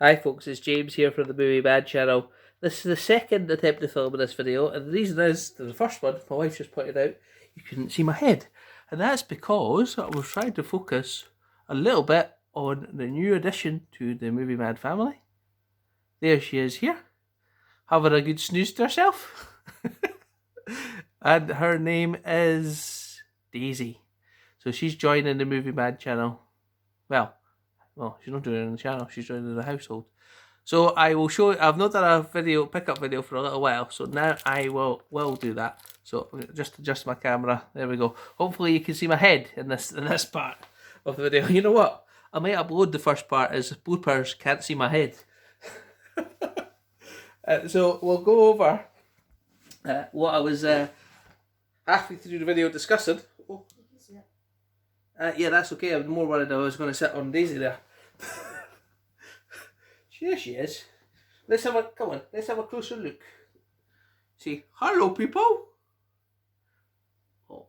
Hi folks, it's James here from the Movie Bad channel. This is the second attempt to film this video, and the reason is, the first one, my wife just pointed out, you couldn't see my head. And that's because I was trying to focus a little bit on the new addition to the Movie Mad family. There she is here, having a good snooze to herself. And her name is Daisy. So she's joining the Movie Mad channel. Well, she's not doing it on the channel, she's joining the household. So I will show you, I've not done a video, pickup video for a little while, so now I will do that. So just adjust my camera, there we go. Hopefully you can see my head in this part of the video. You know what? I might upload the first part as bloopers, can't see my head. So we'll go over what I was halfway through the video discussing. Oh. Yeah, that's okay. I'm more worried I was going to sit on Daisy there. Here she is. Let's have a closer look. See, hello people. Oh,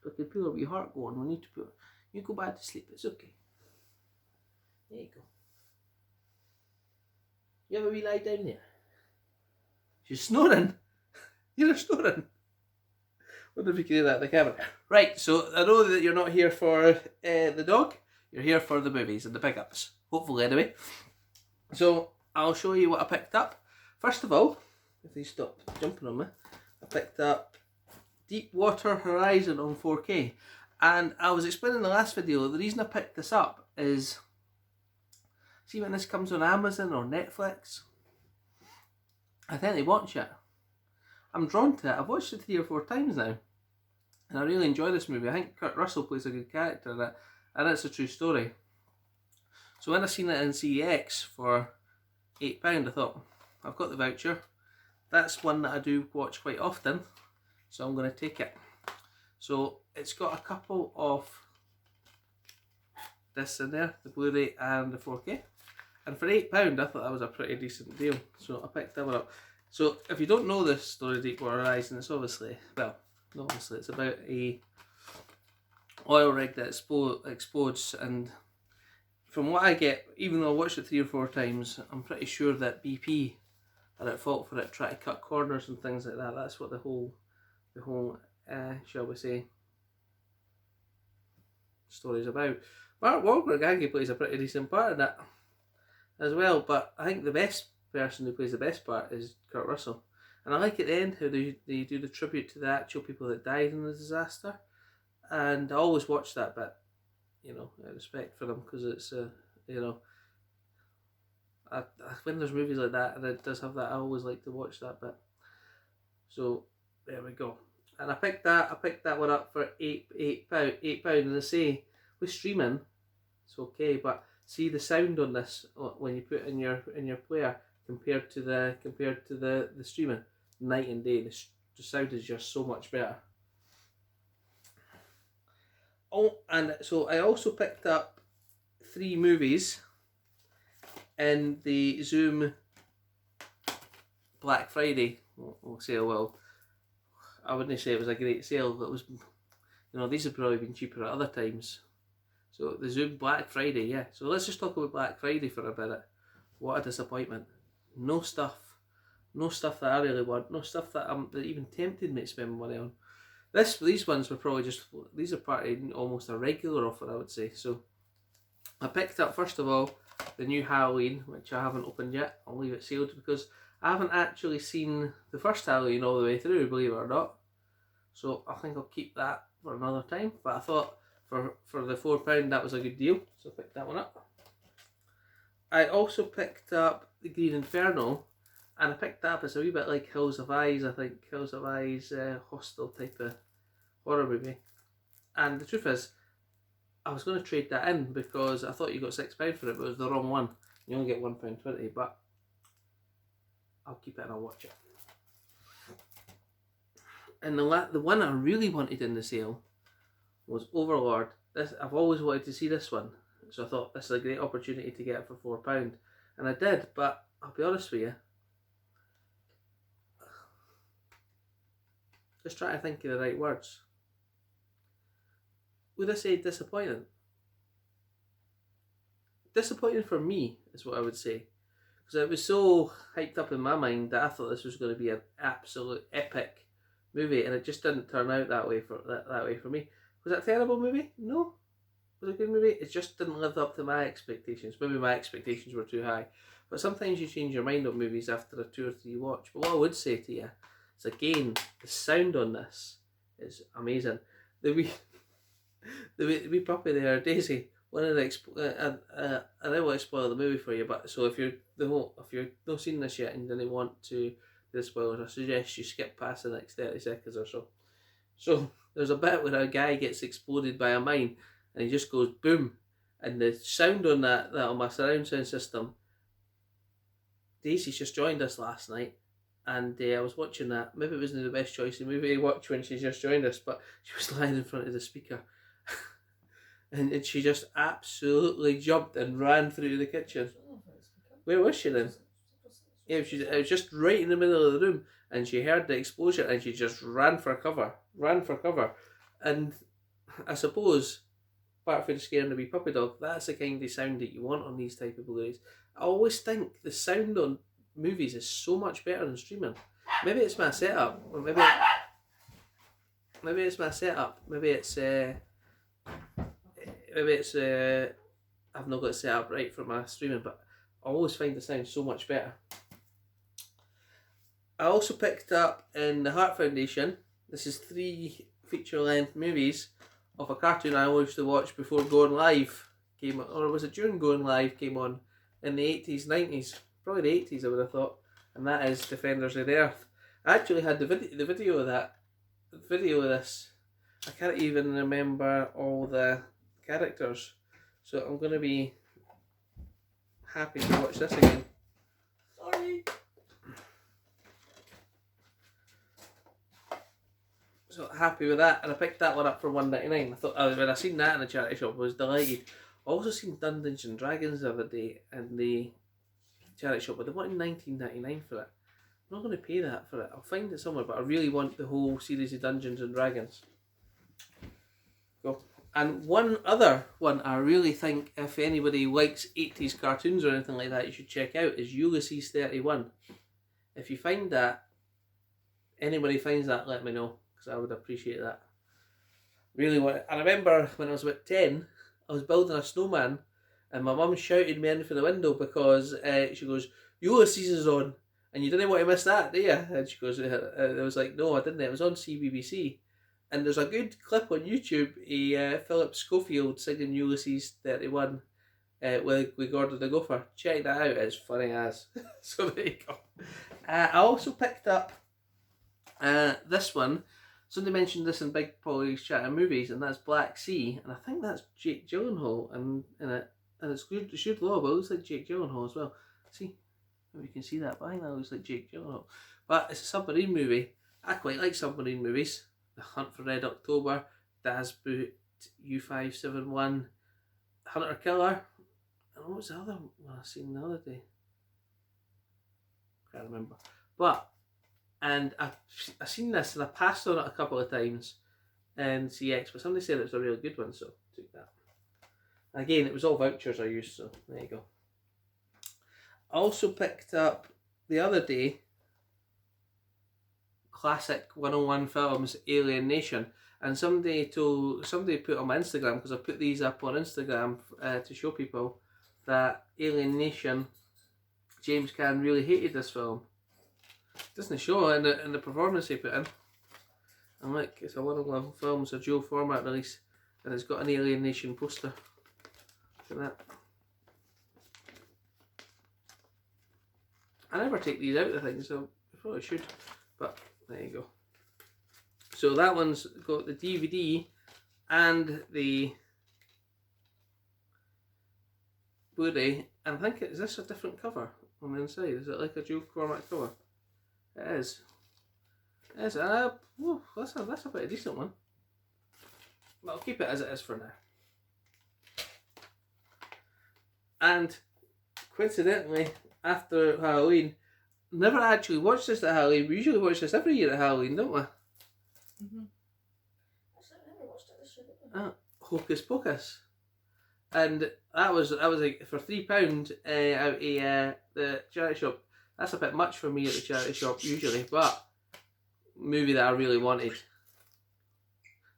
I can feel a wee heart going. We need to put. You go back to sleep. It's okay. There you go. You have a wee lie down there. She's snoring. You're snoring. Wonder if you can do that in the camera. Right, so I know that you're not here for the dog. You're here for the movies and the pickups. Hopefully, anyway. So, I'll show you what I picked up. First of all, if they stop jumping on me, I picked up Deepwater Horizon on 4K. And I was explaining in the last video, the reason I picked this up is, see when this comes on Amazon or Netflix, I tend to watch it. I'm drawn to it. I've watched it 3 or 4 times now. And I really enjoy this movie. I think Kurt Russell plays a good character in it. And it's a true story. So when I seen it in CEX for £8, I thought, I've got the voucher. That's one that I do watch quite often. So I'm going to take it. So it's got a couple of discs in there. The Blu-ray and the 4K. And for £8 I thought that was a pretty decent deal. So I picked that one up. So if you don't know this story, Deepwater Horizon, it's obviously, well, not obviously, it's about a oil rig that explodes, and from what I get, even though I watched it 3 or 4 times, I'm pretty sure that BP are at fault for it trying to cut corners and things like that. That's what the whole shall we say, story's about. Mark Wahlberg plays a pretty decent part in that as well, but I think the best person who plays the best part is Kurt Russell. And I like at the end how they do the tribute to the actual people that died in the disaster. And I always watch that bit, you know, out of respect for them, because it's, you know, when there's movies like that and it does have that, I always like to watch that bit. So there we go. And I picked that one up for £8, and I say with streaming, it's okay, but see the sound on this when you put it in your player compared to the streaming, night and day. The sound is just so much better. Oh, and so I also picked up 3 movies in the Zoom Black Friday. We'll say, well, I wouldn't say it was a great sale, but it was, you know, these have probably been cheaper at other times. So the Zoom Black Friday, yeah. So let's just talk about Black Friday for a minute. What a disappointment. No stuff that I really want. No stuff that even tempted me to spend money on. These ones were probably just, these are part of almost a regular offer, I would say. So I picked up, first of all, the new Halloween, which I haven't opened yet. I'll leave it sealed because I haven't actually seen the first Halloween all the way through, believe it or not. So I think I'll keep that for another time. But I thought for the £4 that was a good deal, so I picked that one up. I also picked up the Green Inferno, and I picked that up, it's a wee bit like Hills of Eyes, I think. Hills of Eyes, hostel type of horror movie. And the truth is, I was going to trade that in because I thought you got £6 for it, but it was the wrong one. You only get £1.20, but I'll keep it and I'll watch it. And the one I really wanted in the sale was Overlord. I've always wanted to see this one, so I thought this is a great opportunity to get it for £4. And I did, but I'll be honest with you, just try to think of the right words. Would I say disappointing? Disappointing for me is what I would say. because it was so hyped up in my mind that I thought this was going to be an absolute epic movie, and it just didn't turn out that way for me. Was it a terrible movie? No. Was it a good movie? It just didn't live up to my expectations. Maybe my expectations were too high. But sometimes you change your mind on movies after a 2 or 3 watch. But what I would say to you is, again, the sound on this is amazing. The wee puppy there, Daisy. One of the I don't want to spoil the movie for you, but so if you're not seen this yet and didn't want to do the spoilers, I suggest you skip past the next 30 seconds or so. So there's a bit where a guy gets exploded by a mine, and he just goes boom, and the sound on that on my surround sound system. Daisy's just joined us last night, and I was watching that. Maybe it wasn't the best choice of movie to watch when she's just joined us, but she was lying in front of the speaker. And she just absolutely jumped and ran through the kitchen. Where was she then? Yeah, it was just right in the middle of the room, and she heard the explosion, and she just ran for cover. And I suppose, apart from scaring the wee puppy dog, that's the kind of sound that you want on these type of Blu-rays. I always think the sound on movies is so much better than streaming. Maybe it's my setup, or maybe it's my setup. Maybe it's I've not got it set up right for my streaming, but I always find the sound so much better. I also picked up in the Heart Foundation, this is 3 feature-length movies of a cartoon I used to watch before Going Live came on, or was it during Going Live came on in the 80s, 90s, probably the 80s I would have thought, and that is Defenders of the Earth. I actually had the video of this. I can't even remember all the characters, so I'm going to be happy to watch this again. Sorry. So happy with that, and I picked that one up for $1.99. I thought, when I seen that in the charity shop, I was delighted. I also seen Dungeons and Dragons the other day in the charity shop, but they wanted $19.99 for it. I'm not going to pay that for it. I'll find it somewhere, but I really want the whole series of Dungeons and Dragons. Go. And one other one I really think, if anybody likes 80s cartoons or anything like that, you should check out is Ulysses 31. If you find that, anybody finds that, let me know, because I would appreciate that. Really want it. I remember when I was about 10, I was building a snowman, and my mum shouted me in from the window because she goes, Ulysses is on, and you didn't want to miss that, do you? And she goes, I was like, no, I didn't. It was on CBBC. And there's a good clip on YouTube of Philip Schofield singing Ulysses 31 with Gordon the Gopher. Check that out, it's funny as. So there you go. I also picked up this one. Somebody mentioned this in Big Polly's Chat of Movies, and that's Black Sea, and I think that's Jake Gyllenhaal in it. And it's good, it's Jude Law, but it looks like Jake Gyllenhaal as well. See, maybe you can see that, but I think that looks like Jake Gyllenhaal. But it's a submarine movie. I quite like submarine movies. The Hunt for Red October, Das Boot, U571, Hunter Killer, and what was the other one I seen the other day? Can't remember. But, and I seen this and I passed on it a couple of times in CX, but somebody said it was a really good one, so I took that. Again, it was all vouchers I used, so there you go. I also picked up the other day Classic 101 Films Alien Nation, and somebody put on my Instagram, because I put these up on Instagram to show people that Alien Nation, James Caan really hated this film. Doesn't show in the performance he put in. And look, it's a 101 Films, a dual format release, and it's got an Alien Nation poster. Look at that. I never take these out of things, so I probably should, but there you go. So that one's got the DVD and the Blu-ray, and I think, is this a different cover on the inside? Is it like a dual format cover? It is. It is. Whoa, that's a pretty decent one. But I'll keep it as it is for now. And coincidentally, after Halloween, never actually watched this at Halloween. We usually watch this every year at Halloween, don't we? Mm-hmm. Actually, I never watched it this year, did I? Hocus Pocus. And that was like for £3 out of the charity shop. That's a bit much for me at the charity shop usually, but movie that I really wanted.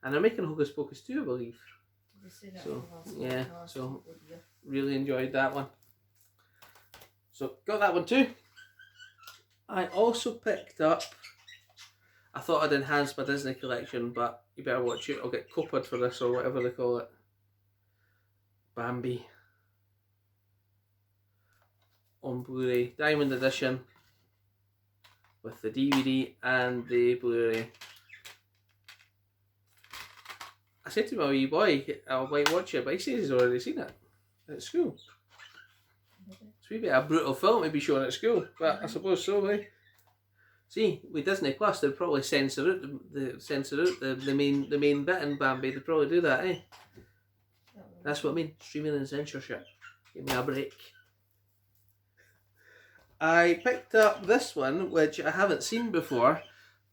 And they're making Hocus Pocus 2, I believe. Did you see that? So yeah, so really enjoyed that one. So got that one too. I also picked up, I thought I'd enhance my Disney collection, but you better watch it. I'll get Coppa for this, or whatever they call it. Bambi. On Blu-ray. Diamond Edition. With the DVD and the Blu-ray. I said to my wee boy, I might watch it, but he says he's already seen it at school. It's a wee bit of a brutal film to be shown at school, but I suppose so, eh? See, with Disney Plus, they'd probably censor out the main bit in Bambi. They'd probably do that, eh? That's what I mean, streaming and censorship. Give me a break. I picked up this one, which I haven't seen before,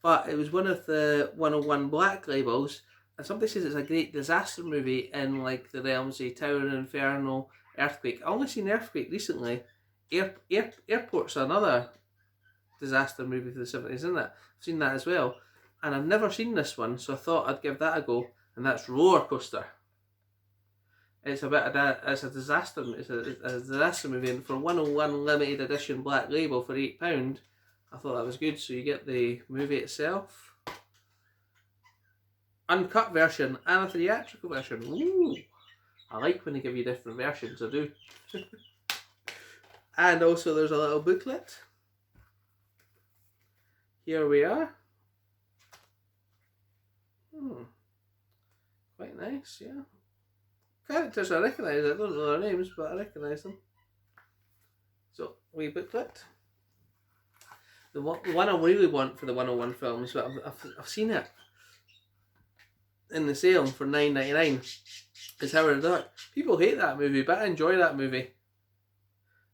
but it was one of the 101 Black labels, and somebody says it's a great disaster movie in like the realms of Tower Inferno, Earthquake. I only seen Earthquake recently. Airport's another disaster movie for the 70s, isn't it? I've seen that as well, and I've never seen this one, so I thought I'd give that a go, and that's Roller Coaster. It's a bit of that. It's a disaster. It's a disaster movie, and for 101 limited edition Black label for £8, I thought that was good. So you get the movie itself, uncut version, and a theatrical version. Ooh, I like when they give you different versions. I do. And also, there's a little booklet. Here we are. Quite nice, yeah. Characters I recognise, I don't know their names, but I recognise them. So, wee booklet. The one I really want for the 101 films, but I've seen it in the sale for $9.99, is Howard the Duck. People hate that movie, but I enjoy that movie.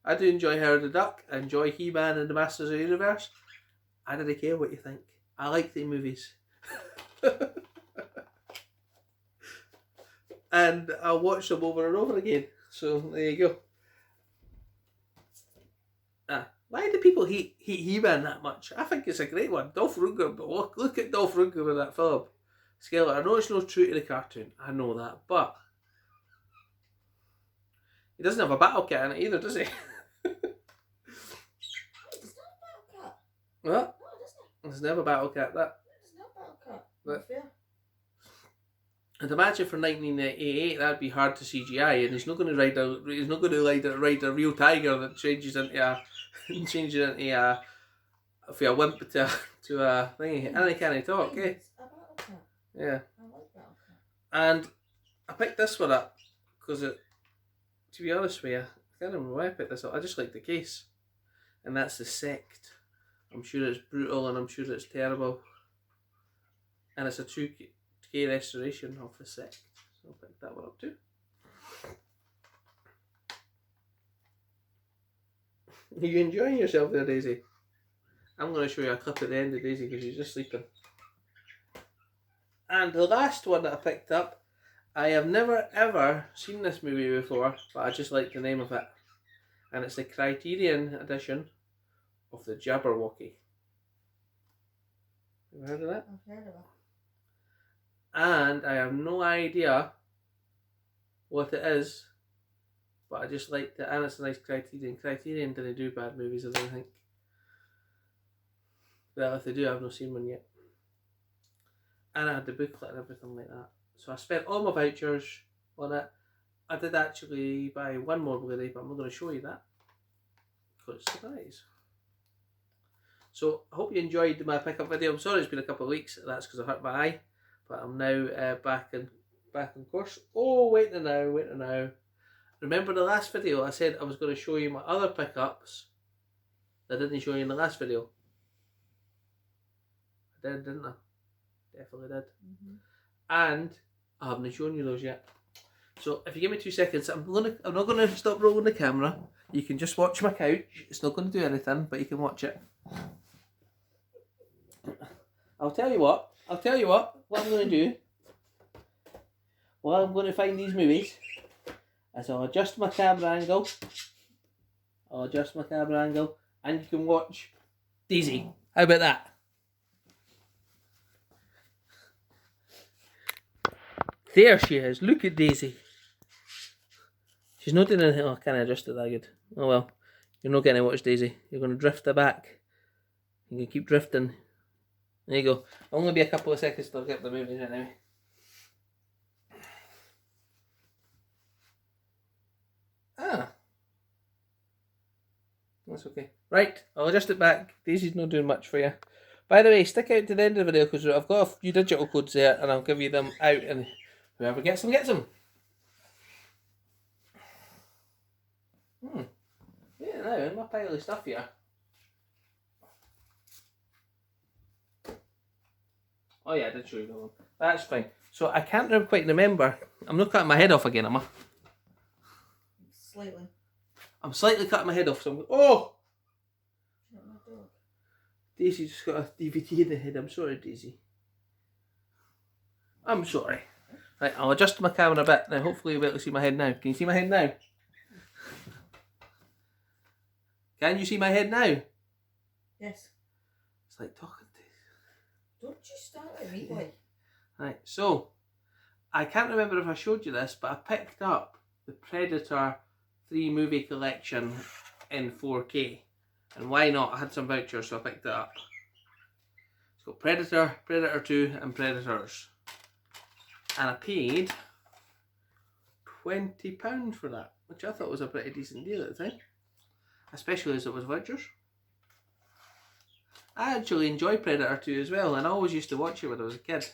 I do enjoy Howard the Duck, I enjoy He-Man and the Masters of the Universe. I don't care what you think. I like the movies. And I'll watch them over and over again. So there you go. Why do people hate He-Man that much? I think it's a great one. Dolph Lundgren, but look at Dolph Lundgren in that film. Skeletor. I know it's not true to the cartoon. I know that, but he doesn't have a battle cat in it either, does he? It's not a battle cat. What? No, it isn't. There's never a battle cat. That. It's not a battle cat. But, Fair. and imagine for 1988, that'd be hard to CGI, and he's not going to ride a real tiger that changes into a wimp to a thingy, and he can't talk, eh? It's a battle cat. Yeah. I like battle cat. And I picked this one up because to be honest with you, I can't remember why I picked this up. I just like the case, and that's The Sect. I'm sure it's brutal, and I'm sure it's terrible, and it's a 2K restoration of The Sect, so I'll pick that one up too. Are you enjoying yourself there, Daisy? I'm going to show you a clip at the end of Daisy because she's just sleeping. And the last one that I picked up, I have never ever seen this movie before, but I just like the name of it. And it's the Criterion edition of The Jabberwocky. Have you heard of that? I've heard of it. And I have no idea what it is, but I just liked it, and it's a nice Criterion. Criterion didn't do bad movies, I don't think. Well, if they do, I've not seen one yet. And I had the booklet and everything like that. So I spent all my vouchers on it. I did actually buy one more Blu-ray, but I'm not going to show you that because it's a surprise. So I hope you enjoyed my pickup video. I'm sorry it's been a couple of weeks. That's because I hurt my eye. But I'm now back in course. Oh, wait a now. Remember the last video I said I was going to show you my other pickups that I didn't show you in the last video? I did, didn't I? Definitely did. And I haven't shown you those yet. So if you give me 2 seconds, I'm not going to stop rolling the camera. You can just watch my couch. It's not going to do anything, but you can watch it. I'll tell you what I'm going to do. Well, I'm going to find these movies. as I'll adjust my camera angle. And you can watch Daisy. How about that? There she is. Look at Daisy. She's not doing anything. Oh, I can't adjust it that good. Oh well. You're not getting to watch Daisy. You're going to drift her back. You can keep drifting. There you go. It'll only be a couple of seconds till I get the movie anyway. Ah. That's okay. Right, I'll adjust it back. Daisy's not doing much for you. By the way, stick out to the end of the video because I've got a few digital codes there and I'll give you them out and whoever gets them, gets them. Yeah, now in my pile of stuff here. Oh yeah, I did show you that one. That's fine. So I can't quite remember. I'm not cutting my head off again, am I? Slightly. I'm slightly cutting my head off, so I'm going, oh! Not my dog. Daisy just got a DVD in the head. I'm sorry, Daisy. I'm sorry. Right, I'll adjust my camera a bit. Now, hopefully you'll be able to see my head now. Can you see my head now? Can you see my head now? Yes. It's like talking to you. Don't you start with me, boy. Right, so, I can't remember if I showed you this, but I picked up the Predator 3 movie collection in 4K. And why not? I had some vouchers, so I picked it up. It's got Predator, Predator 2 and Predators. And I paid £20 for that, which I thought was a pretty decent deal at the time. Especially as it was vouchers. I actually enjoy Predator 2 as well, and I always used to watch it when I was a kid.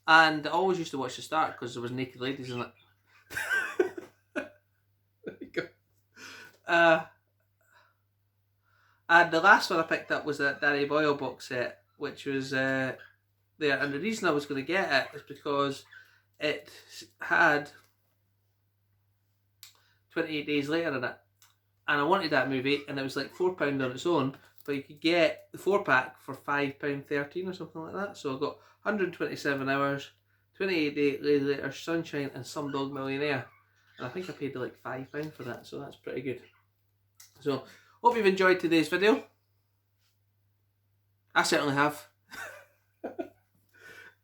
And I always used to watch the start because there was naked ladies in it. There you go. And the last one I picked up was that Danny Boyle box set, which was there. And the reason I was going to get it is because it had 28 Days Later in it. And I wanted that movie, and it was like £4 on its own, but you could get the 4-pack for £5.13 or something like that. So I got 127 hours, 28 Days Later, Sunshine, and Slumdog Millionaire. And I think I paid like £5 for that, so that's pretty good. So, hope you've enjoyed today's video. I certainly have.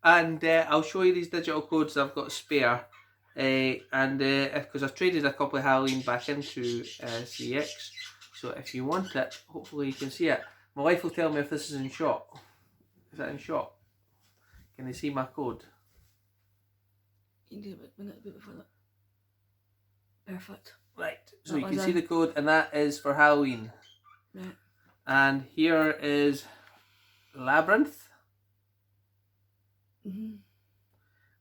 And I'll show you these digital codes I've got spare. And because I've traded a couple of Halloween back into CX. So if you want it, hopefully you can see it. My wife will tell me if this is in shot. Is that in shot? Can they see my code? You can do a bit before that. Perfect. Right, so you can see the code, and that is for Halloween. Right. And here is Labyrinth.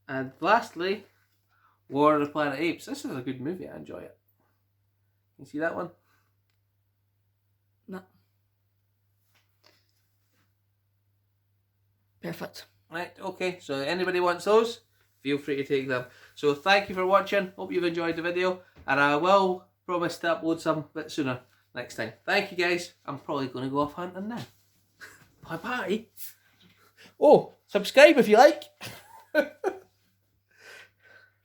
And lastly, War of the Planet Apes. This is a good movie, I enjoy it. Can you see that one? No. Perfect. Right, okay, so anybody wants those, feel free to take them. So thank you for watching, hope you've enjoyed the video, and I will promise to upload some a bit sooner next time. Thank you guys, I'm probably going to go off hunting now. Bye bye. Oh, subscribe if you like.